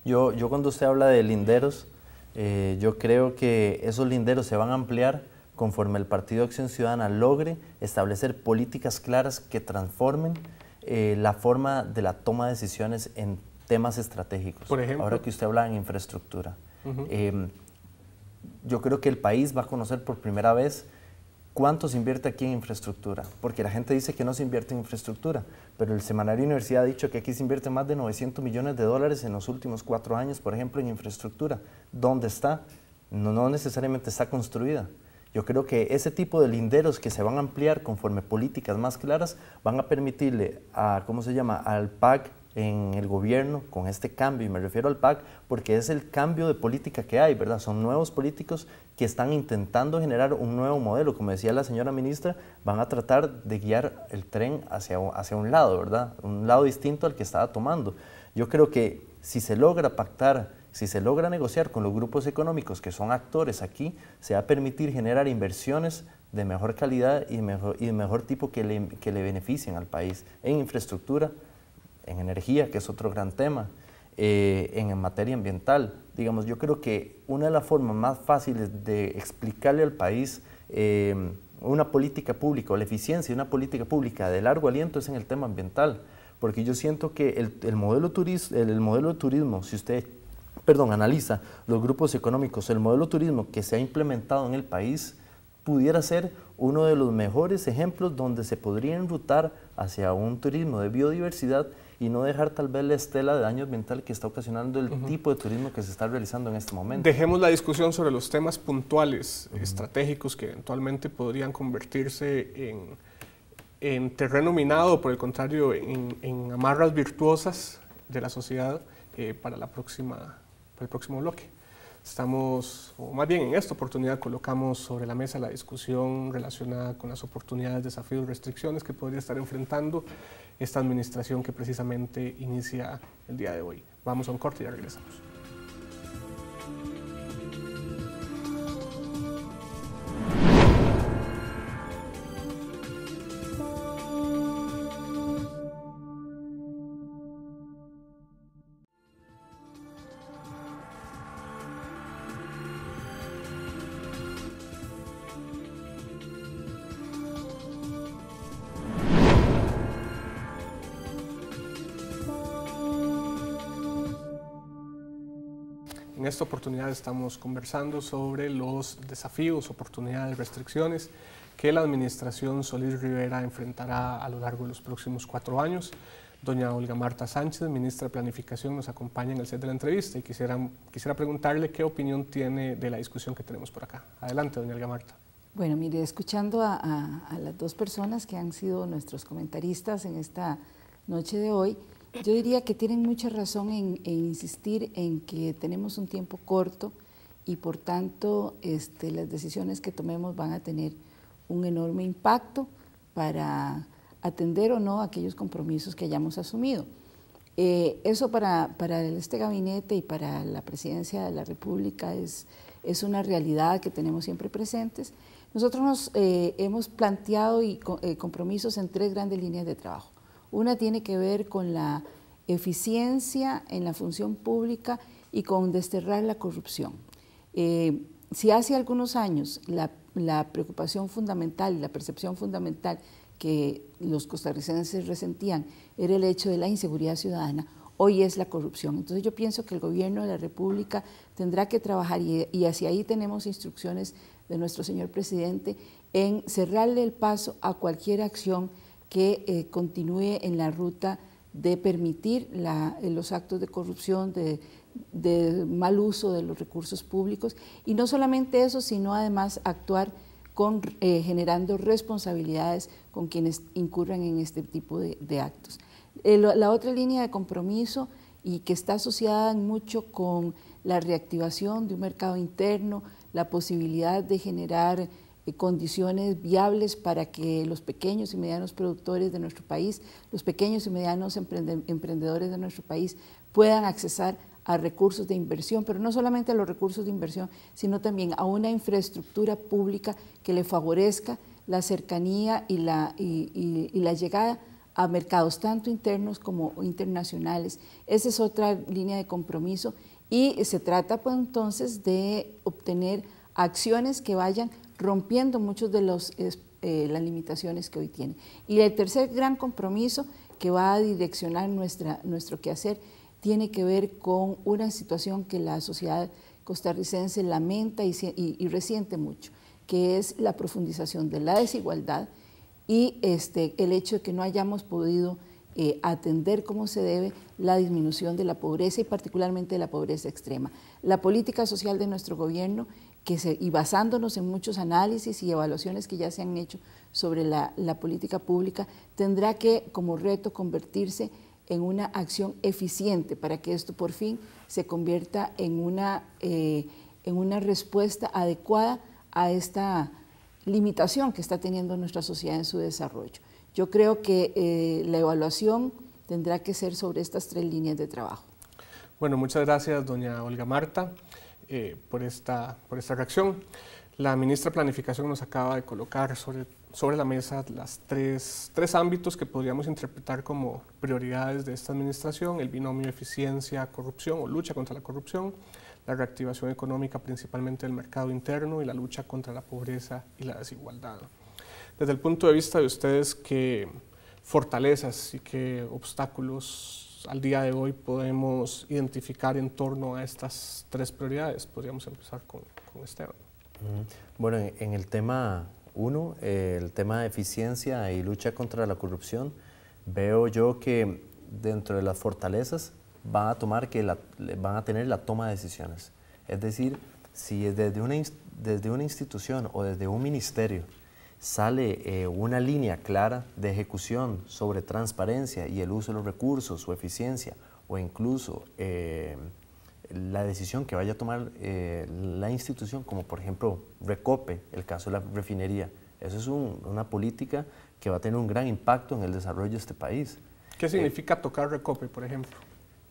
Yo cuando usted habla de linderos, yo creo que esos linderos se van a ampliar conforme el Partido Acción Ciudadana logre establecer políticas claras que transformen la forma de la toma de decisiones en temas estratégicos. Por ejemplo, ahora que usted habla en infraestructura, yo creo que el país va a conocer por primera vez cuánto se invierte aquí en infraestructura, porque la gente dice que no se invierte en infraestructura, pero el Semanario Universidad ha dicho que aquí se invierte más de 900 millones de dólares en los últimos 4 años, por ejemplo, en infraestructura. ¿Dónde está? No necesariamente está construida. Yo creo que ese tipo de linderos que se van a ampliar conforme políticas más claras van a permitirle a, ¿cómo se llama?, al PAC en el gobierno con este cambio, y me refiero al PAC porque es el cambio de política que hay, ¿verdad? Son nuevos políticos que están intentando generar un nuevo modelo, como decía la señora ministra, van a tratar de guiar el tren hacia un lado, ¿verdad? Un lado distinto al que estaba tomando. Yo creo que si se logra pactar, si se logra negociar con los grupos económicos que son actores aquí, se va a permitir generar inversiones de mejor calidad y de mejor tipo que le beneficien al país en infraestructura, en energía, que es otro gran tema, en materia ambiental. Digamos, yo creo que una de las formas más fáciles de explicarle al país una política pública o la eficiencia de una política pública de largo aliento es en el tema ambiental, porque yo siento que el modelo de turismo, si usted analiza los grupos económicos, el modelo de turismo que se ha implementado en el país pudiera ser uno de los mejores ejemplos donde se podría enrutar hacia un turismo de biodiversidad y no dejar tal vez la estela de daño ambiental que está ocasionando el tipo de turismo que se está realizando en este momento. Dejemos la discusión sobre los temas puntuales, estratégicos, que eventualmente podrían convertirse en terreno minado, por el contrario, en amarras virtuosas de la sociedad para el próximo bloque. Estamos, o más bien en esta oportunidad, colocamos sobre la mesa la discusión relacionada con las oportunidades, desafíos, restricciones que podría estar enfrentando esta administración que precisamente inicia el día de hoy. Vamos a un corte y ya regresamos. En esta oportunidad estamos conversando sobre los desafíos, oportunidades, restricciones que la administración Solís Rivera enfrentará a lo largo de los próximos 4 años. Doña Olga Marta Sánchez, ministra de Planificación, nos acompaña en el set de la entrevista y quisiera preguntarle qué opinión tiene de la discusión que tenemos por acá. Adelante, doña Olga Marta. Bueno, mire, escuchando a las 2 personas que han sido nuestros comentaristas en esta noche de hoy, yo diría que tienen mucha razón en insistir en que tenemos un tiempo corto y por tanto las decisiones que tomemos van a tener un enorme impacto para atender o no aquellos compromisos que hayamos asumido. Eso para este gabinete y para la presidencia de la República es una realidad que tenemos siempre presentes. Nosotros hemos planteado compromisos en 3 grandes líneas de trabajo. Una tiene que ver con la eficiencia en la función pública y con desterrar la corrupción. Si hace algunos años la preocupación fundamental, la percepción fundamental que los costarricenses resentían era el hecho de la inseguridad ciudadana, hoy es la corrupción. Entonces yo pienso que el gobierno de la República tendrá que trabajar y hacia ahí tenemos instrucciones de nuestro señor presidente en cerrarle el paso a cualquier acción que continúe en la ruta de permitir los actos de corrupción, de mal uso de los recursos públicos, y no solamente eso, sino además actuar generando responsabilidades con quienes incurran en este tipo de actos. La otra línea de compromiso, y que está asociada mucho con la reactivación de un mercado interno, la posibilidad de generar condiciones viables para que los pequeños y medianos productores de nuestro país, los pequeños y medianos emprendedores de nuestro país puedan accesar a recursos de inversión, pero no solamente a los recursos de inversión, sino también a una infraestructura pública que le favorezca la cercanía y la llegada a mercados tanto internos como internacionales. Esa es otra línea de compromiso y se trata pues entonces de obtener acciones que vayan rompiendo muchos de las limitaciones que hoy tiene. Y el tercer gran compromiso que va a direccionar nuestro quehacer tiene que ver con una situación que la sociedad costarricense lamenta y resiente mucho, que es la profundización de la desigualdad y el hecho de que no hayamos podido atender como se debe la disminución de la pobreza y particularmente de la pobreza extrema. La política social de nuestro gobierno, y basándonos en muchos análisis y evaluaciones que ya se han hecho sobre la política pública, tendrá que como reto convertirse en una acción eficiente para que esto por fin se convierta en una respuesta adecuada a esta limitación que está teniendo nuestra sociedad en su desarrollo. Yo creo que la evaluación tendrá que ser sobre estas 3 líneas de trabajo. Bueno, muchas gracias, doña Olga Marta, por esta reacción. La ministra de Planificación nos acaba de colocar sobre la mesa las tres ámbitos que podríamos interpretar como prioridades de esta administración: el binomio eficiencia-corrupción o lucha contra la corrupción, la reactivación económica principalmente del mercado interno y la lucha contra la pobreza y la desigualdad. Desde el punto de vista de ustedes, ¿qué fortalezas y qué obstáculos al día de hoy podemos identificar en torno a estas 3 prioridades? Podríamos empezar con Esteban. Bueno, en el tema 1, el tema de eficiencia y lucha contra la corrupción, veo yo que dentro de las fortalezas van a tener la toma de decisiones. Es decir, si desde una institución o desde un ministerio sale una línea clara de ejecución sobre transparencia y el uso de los recursos, su eficiencia, o incluso la decisión que vaya a tomar la institución, como por ejemplo Recope, el caso de la refinería, eso es una política que va a tener un gran impacto en el desarrollo de este país. ¿Qué significa tocar Recope, por ejemplo?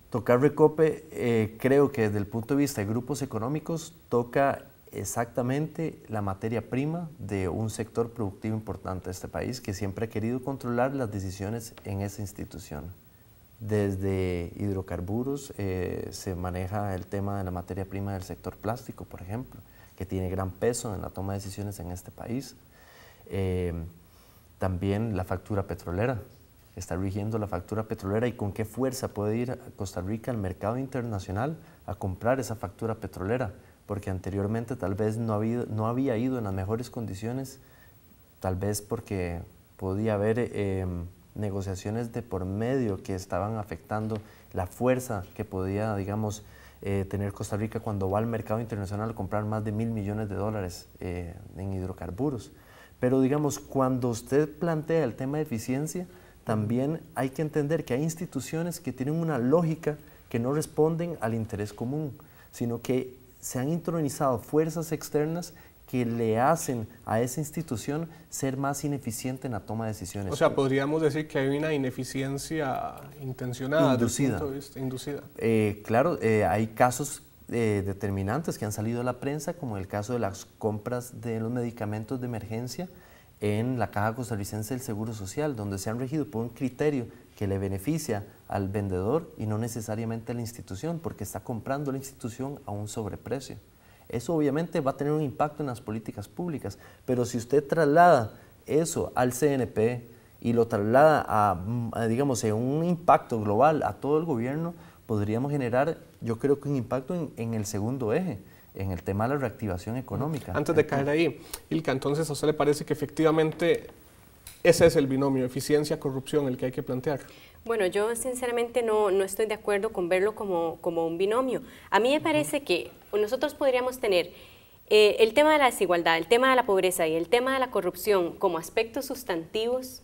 Tocar Recope, creo que desde el punto de vista de grupos económicos, toca exactamente la materia prima de un sector productivo importante de este país que siempre ha querido controlar las decisiones en esa institución. Desde hidrocarburos se maneja el tema de la materia prima del sector plástico, por ejemplo, que tiene gran peso en la toma de decisiones en este país. También la factura petrolera. Está rigiendo la factura petrolera y con qué fuerza puede ir a Costa Rica al mercado internacional a comprar esa factura petrolera, porque anteriormente tal vez no había ido en las mejores condiciones, tal vez porque podía haber negociaciones de por medio que estaban afectando la fuerza que podía, digamos, tener Costa Rica cuando va al mercado internacional a comprar más de $1.000 millones en hidrocarburos. Pero digamos, cuando usted plantea el tema de eficiencia, también hay que entender que hay instituciones que tienen una lógica que no responden al interés común, sino que se han intronizado fuerzas externas que le hacen a esa institución ser más ineficiente en la toma de decisiones. O sea, podríamos decir que hay una ineficiencia intencionada, inducida. Claro, hay casos determinantes que han salido a la prensa, como el caso de las compras de los medicamentos de emergencia en la Caja Costarricense del Seguro Social, donde se han regido por un criterio que le beneficia al vendedor y no necesariamente a la institución, porque está comprando la institución a un sobreprecio. Eso obviamente va a tener un impacto en las políticas públicas, pero si usted traslada eso al CNP y lo traslada a digamos, un impacto global a todo el gobierno, podríamos generar, yo creo que un impacto en el segundo eje, en el tema de la reactivación económica. Antes de caer ahí, Ilka, entonces ¿a usted le parece que efectivamente ese es el binomio eficiencia-corrupción el que hay que plantear? Bueno, yo sinceramente no estoy de acuerdo con verlo como un binomio. A mí me parece que nosotros podríamos tener el tema de la desigualdad, el tema de la pobreza y el tema de la corrupción como aspectos sustantivos,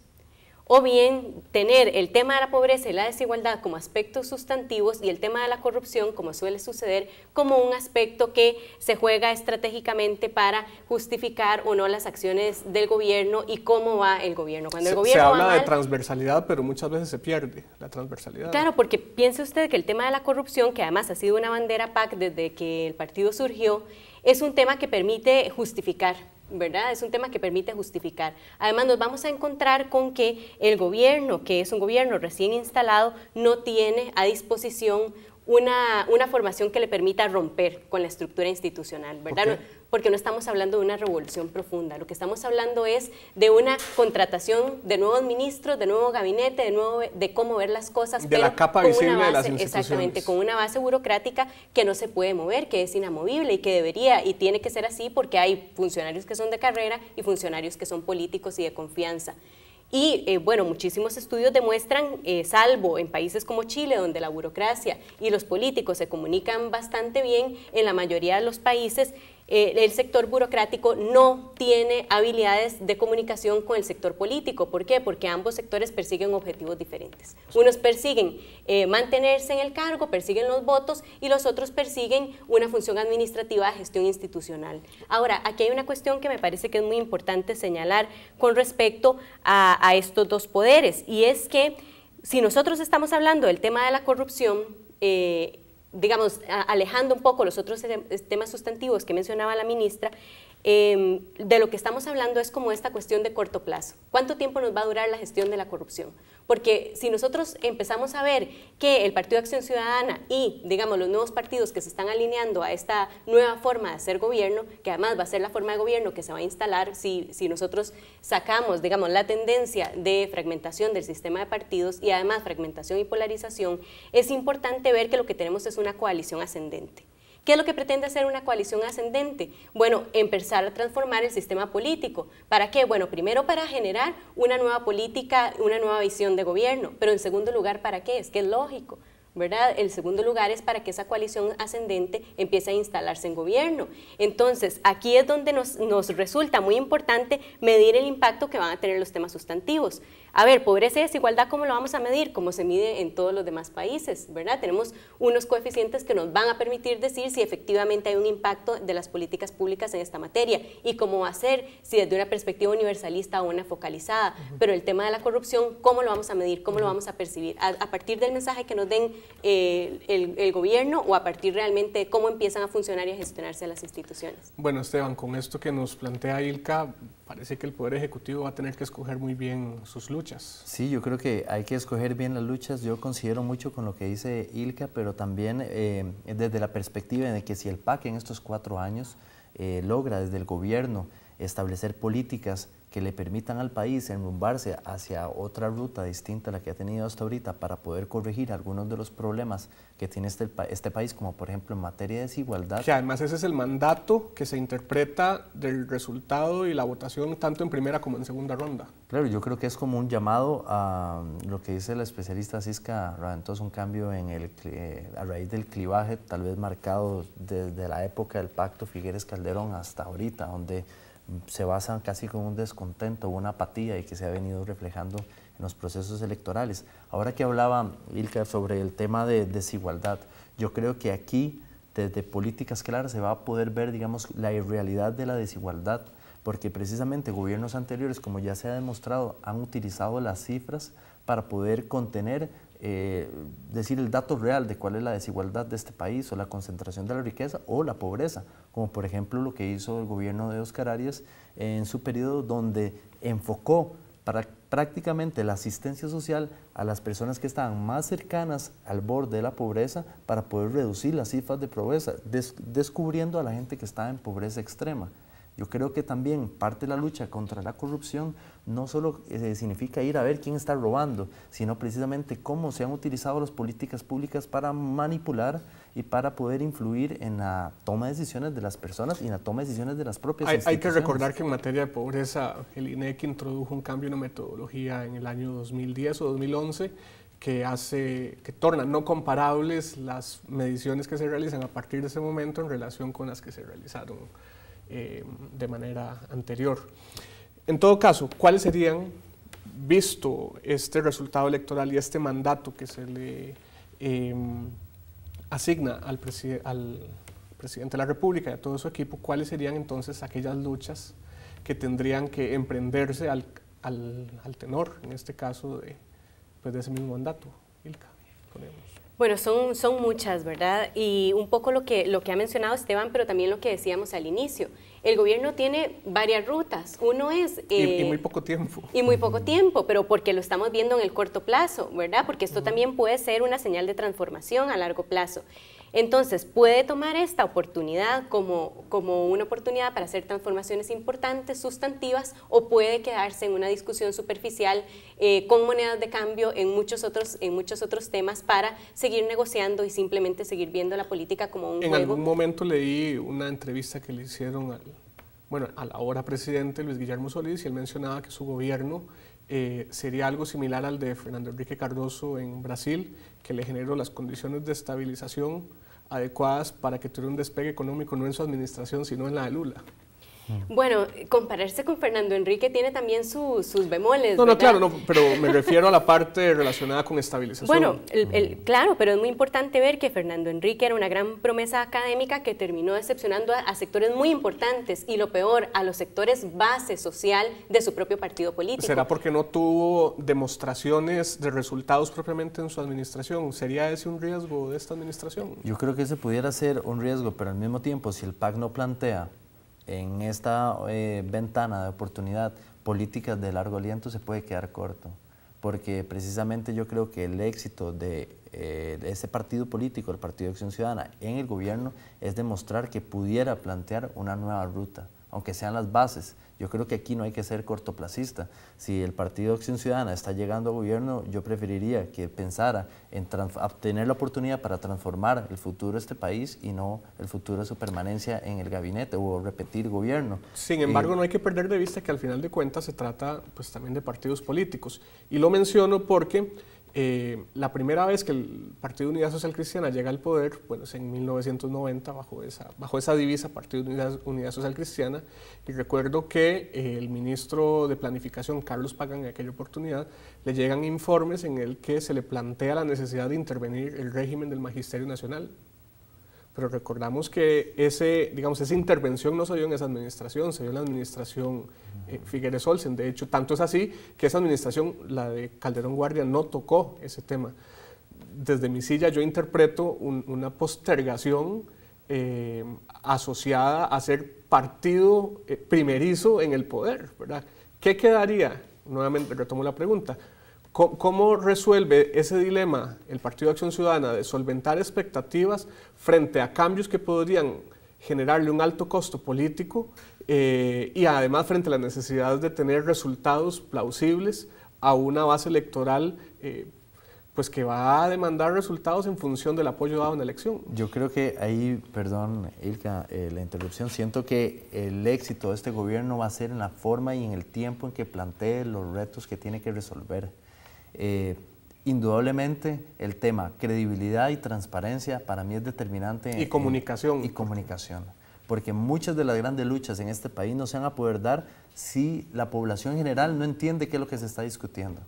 o bien tener el tema de la pobreza y la desigualdad como aspectos sustantivos y el tema de la corrupción, como suele suceder, como un aspecto que se juega estratégicamente para justificar o no las acciones del gobierno y cómo va el gobierno. Cuando el gobierno se habla va mal, de transversalidad, pero muchas veces se pierde la transversalidad. Claro, porque piense usted que el tema de la corrupción, que además ha sido una bandera PAC desde que el partido surgió, es un tema que permite justificar, ¿verdad? Es un tema que permite justificar. Además, nos vamos a encontrar con que el gobierno, que es un gobierno recién instalado, no tiene a disposición una formación que le permita romper con la estructura institucional, ¿verdad? Okay. Porque no estamos hablando de una revolución profunda, lo que estamos hablando es de una contratación de nuevos ministros, de nuevo gabinete, de cómo ver las cosas. De pero la capa con visible una base, de las instituciones. exactamente, con una base burocrática que no se puede mover, que es inamovible y que debería y tiene que ser así porque hay funcionarios que son de carrera y funcionarios que son políticos y de confianza. Y bueno, muchísimos estudios demuestran, salvo en países como Chile, donde la burocracia y los políticos se comunican bastante bien, en la mayoría de los países el sector burocrático no tiene habilidades de comunicación con el sector político. ¿Por qué? Porque ambos sectores persiguen objetivos diferentes. Unos persiguen mantenerse en el cargo, persiguen los votos, y los otros persiguen una función administrativa de gestión institucional. Ahora, aquí hay una cuestión que me parece que es muy importante señalar con respecto a estos dos poderes, y es que si nosotros estamos hablando del tema de la corrupción, digamos, alejando un poco los otros temas sustantivos que mencionaba la ministra, de lo que estamos hablando es como esta cuestión de corto plazo. ¿Cuánto tiempo nos va a durar la gestión de la corrupción? Porque si nosotros empezamos a ver que el Partido de Acción Ciudadana y, digamos, los nuevos partidos que se están alineando a esta nueva forma de hacer gobierno, que además va a ser la forma de gobierno que se va a instalar si nosotros sacamos, digamos, la tendencia de fragmentación del sistema de partidos y además fragmentación y polarización, es importante ver que lo que tenemos es una coalición ascendente. ¿Qué es lo que pretende hacer una coalición ascendente? Bueno, empezar a transformar el sistema político. ¿Para qué? Bueno, primero para generar una nueva política, una nueva visión de gobierno, pero en segundo lugar, ¿para qué? Es que es lógico, ¿verdad? El segundo lugar es para que esa coalición ascendente empiece a instalarse en gobierno. Entonces, aquí es donde nos resulta muy importante medir el impacto que van a tener los temas sustantivos. A ver, pobreza y desigualdad, ¿cómo lo vamos a medir? Como se mide en todos los demás países, ¿verdad? Tenemos unos coeficientes que nos van a permitir decir si efectivamente hay un impacto de las políticas públicas en esta materia y cómo va a ser, si desde una perspectiva universalista o una focalizada. Pero el tema de la corrupción, ¿cómo lo vamos a medir? ¿Cómo lo vamos a percibir? ¿A partir del mensaje que nos den el gobierno o a partir realmente de cómo empiezan a funcionar y a gestionarse las instituciones? Bueno, Esteban, con esto que nos plantea Ilka, parece que el Poder Ejecutivo va a tener que escoger muy bien sus luchas. Sí, yo creo que hay que escoger bien las luchas. Yo considero mucho con lo que dice Ilka, pero también desde la perspectiva de que si el PAC en estos 4 años logra desde el gobierno establecer políticas que le permitan al país enrumbarse hacia otra ruta distinta a la que ha tenido hasta ahorita para poder corregir algunos de los problemas que tiene este país, como por ejemplo en materia de desigualdad. Que además ese es el mandato que se interpreta del resultado y la votación tanto en primera como en segunda ronda. Claro, yo creo que es como un llamado a lo que dice la especialista Cisca Raventós, un cambio a raíz del clivaje tal vez marcado desde la época del pacto Figueres-Calderón hasta ahorita, donde se basa casi con un descontento, una apatía y que se ha venido reflejando en los procesos electorales. Ahora que hablaba Ilka sobre el tema de desigualdad, yo creo que aquí desde políticas claras se va a poder ver, digamos, la irrealidad de la desigualdad, porque precisamente gobiernos anteriores, como ya se ha demostrado, han utilizado las cifras para poder contener, decir el dato real de cuál es la desigualdad de este país o la concentración de la riqueza o la pobreza, como por ejemplo lo que hizo el gobierno de Óscar Arias en su periodo, donde enfocó prácticamente la asistencia social a las personas que estaban más cercanas al borde de la pobreza para poder reducir las cifras de pobreza, descubriendo a la gente que estaba en pobreza extrema. Yo creo que también parte de la lucha contra la corrupción no solo significa ir a ver quién está robando, sino precisamente cómo se han utilizado las políticas públicas para manipular y para poder influir en la toma de decisiones de las personas y en la toma de decisiones de las propias instituciones. Hay que recordar que en materia de pobreza el INEC introdujo un cambio en la metodología en el año 2010 o 2011 que torna no comparables las mediciones que se realizan a partir de ese momento en relación con las que se realizaron de manera anterior. En todo caso, ¿cuáles serían, visto este resultado electoral y este mandato que se le asigna al presidente de la República y a todo su equipo, ¿cuáles serían entonces aquellas luchas que tendrían que emprenderse al tenor, en este caso, de ese mismo mandato? Ilka, ponemos. Bueno, son muchas, ¿verdad? Y un poco lo que ha mencionado Esteban, pero también lo que decíamos al inicio. El gobierno tiene varias rutas. Uno es... y muy poco tiempo. Y muy poco tiempo, pero porque lo estamos viendo en el corto plazo, ¿verdad? Porque esto también puede ser una señal de transformación a largo plazo. Entonces, puede tomar esta oportunidad como una oportunidad para hacer transformaciones importantes, sustantivas, o puede quedarse en una discusión superficial con monedas de cambio en muchos otros temas para seguir negociando y simplemente seguir viendo la política como un juego. En algún momento leí una entrevista que le hicieron al ahora presidente Luis Guillermo Solís, y él mencionaba que su gobierno sería algo similar al de Fernando Henrique Cardoso en Brasil, que le generó las condiciones de estabilización adecuadas para que tuviera un despegue económico no en su administración, sino en la de Lula. Bueno, compararse con Fernando Enrique tiene también sus bemoles. No, claro, pero me refiero a la parte relacionada con estabilización. Bueno, claro, pero es muy importante ver que Fernando Enrique era una gran promesa académica que terminó decepcionando a sectores muy importantes y, lo peor, a los sectores base social de su propio partido político. ¿Será porque no tuvo demostraciones de resultados propiamente en su administración? ¿Sería ese un riesgo de esta administración? Yo creo que ese pudiera ser un riesgo, pero al mismo tiempo, si el PAC no plantea en esta ventana de oportunidad políticas de largo aliento, se puede quedar corto, porque precisamente yo creo que el éxito de ese partido político, el Partido de Acción Ciudadana, en el gobierno, es demostrar que pudiera plantear una nueva ruta, aunque sean las bases. Yo creo que aquí no hay que ser cortoplacista. Si el Partido de Acción Ciudadana está llegando al gobierno, yo preferiría que pensara en tener la oportunidad para transformar el futuro de este país y no el futuro de su permanencia en el gabinete o repetir gobierno. Sin embargo, no hay que perder de vista que al final de cuentas se trata pues también de partidos políticos. Y lo menciono porque la primera vez que el Partido Unidad Social Cristiana llega al poder, bueno, es en 1990, bajo esa divisa, Partido Unidad Social Cristiana, y recuerdo que el ministro de Planificación, Carlos Pagán, en aquella oportunidad, le llegan informes en el que se le plantea la necesidad de intervenir el régimen del Magisterio Nacional. Pero recordamos que esa intervención no se dio en esa administración, se dio en la administración Figueres Olsen. De hecho, tanto es así que esa administración, la de Calderón Guardia, no tocó ese tema. Desde mi silla yo interpreto una postergación asociada a ser partido primerizo en el poder, ¿verdad? ¿Qué quedaría? Nuevamente retomo la pregunta. ¿Cómo resuelve ese dilema el Partido de Acción Ciudadana de solventar expectativas frente a cambios que podrían generarle un alto costo político y además frente a las necesidades de tener resultados plausibles a una base electoral pues que va a demandar resultados en función del apoyo dado en la elección? Yo creo que ahí, perdón Ilka, la interrupción, siento que el éxito de este gobierno va a ser en la forma y en el tiempo en que plantee los retos que tiene que resolver. Indudablemente el tema credibilidad y transparencia para mí es determinante. Y comunicación. Y comunicación, porque muchas de las grandes luchas en este país no se van a poder dar si la población en general no entiende qué es lo que se está discutiendo.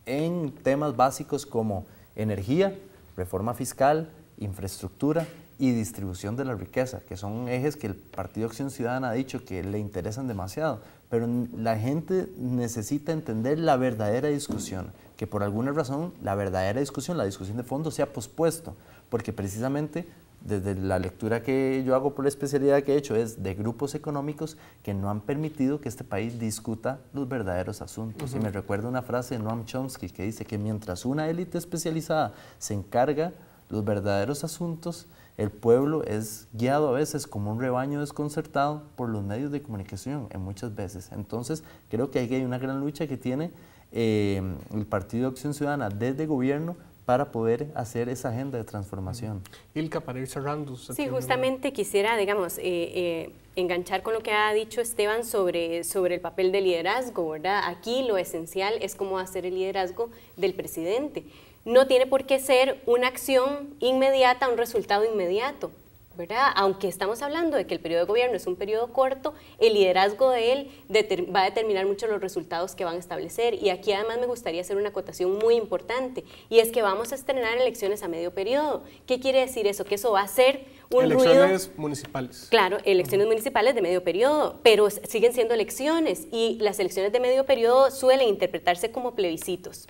En temas básicos como energía, reforma fiscal, infraestructura y distribución de la riqueza, que son ejes que el Partido Acción Ciudadana ha dicho que le interesan demasiado, pero la gente necesita entender la verdadera discusión, que por alguna razón la verdadera discusión, la discusión de fondo, se ha pospuesto, porque precisamente desde la lectura que yo hago por la especialidad que he hecho es de grupos económicos que no han permitido que este país discuta los verdaderos asuntos. Y me recuerda una frase de Noam Chomsky que dice que mientras una élite especializada se encarga los verdaderos asuntos, el pueblo es guiado a veces como un rebaño desconcertado por los medios de comunicación, en muchas veces. Entonces, creo que hay una gran lucha que tiene el Partido de Acción Ciudadana desde gobierno para poder hacer esa agenda de transformación. Ilka, para ir cerrando. Sí, justamente quisiera, digamos, enganchar con lo que ha dicho Esteban sobre el papel del liderazgo, ¿verdad? Aquí lo esencial es cómo hacer el liderazgo del presidente. No tiene por qué ser una acción inmediata, un resultado inmediato. ¿verdad? Aunque estamos hablando de que el periodo de gobierno es un periodo corto, el liderazgo de él va a determinar mucho los resultados que van a establecer. Y aquí además me gustaría hacer una acotación muy importante, y es que vamos a estrenar elecciones a medio periodo. ¿Qué quiere decir eso? Que eso va a ser un elecciones ruido, municipales. Claro, elecciones municipales de medio periodo, pero siguen siendo elecciones, y las elecciones de medio periodo suelen interpretarse como plebiscitos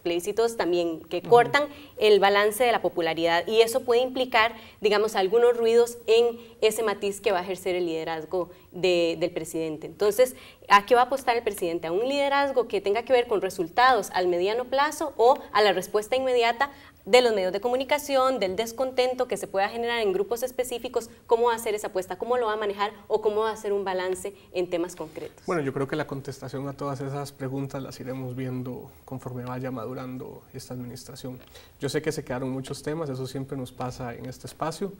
también que cortan el balance de la popularidad, y eso puede implicar, digamos, algunos ruidos en ese matiz que va a ejercer el liderazgo del presidente. Entonces, ¿a qué va a apostar el presidente? ¿A un liderazgo que tenga que ver con resultados al mediano plazo o a la respuesta inmediata de los medios de comunicación, del descontento que se pueda generar en grupos específicos? ¿Cómo va a hacer esa apuesta? ¿Cómo lo va a manejar? ¿O cómo va a hacer un balance en temas concretos? Bueno, yo creo que la contestación a todas esas preguntas las iremos viendo conforme vaya madurando esta administración. Yo sé que se quedaron muchos temas, eso siempre nos pasa en este espacio.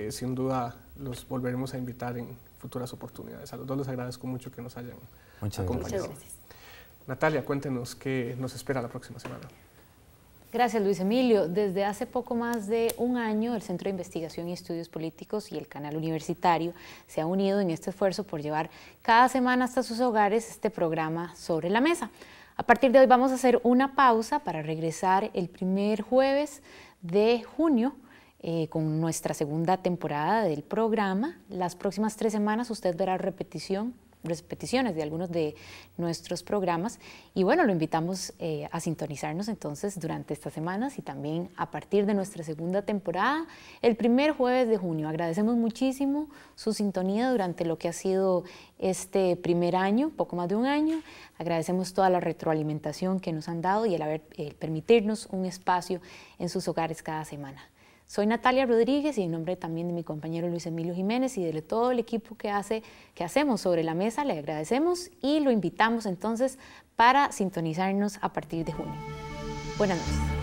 Sin duda los volveremos a invitar en futuras oportunidades. A los dos les agradezco mucho que nos hayan acompañado. Muchas gracias. Natalia, cuéntenos qué nos espera la próxima semana. Gracias, Luis Emilio. Desde hace poco más de un año, el Centro de Investigación y Estudios Políticos y el Canal Universitario se han unido en este esfuerzo por llevar cada semana hasta sus hogares este programa Sobre la Mesa. A partir de hoy vamos a hacer una pausa para regresar el primer jueves de junio con nuestra segunda temporada del programa. Las próximas 3 semanas usted verá repeticiones de algunos de nuestros programas, y bueno, lo invitamos a sintonizarnos entonces durante estas semanas y también a partir de nuestra segunda temporada el primer jueves de junio. Agradecemos muchísimo su sintonía durante lo que ha sido este primer año, poco más de un año. Agradecemos toda la retroalimentación que nos han dado y el permitirnos un espacio en sus hogares cada semana. Soy Natalia Rodríguez, y en nombre también de mi compañero Luis Emilio Jiménez y de todo el equipo que hacemos Sobre la Mesa, le agradecemos y lo invitamos entonces para sintonizarnos a partir de junio. Buenas noches.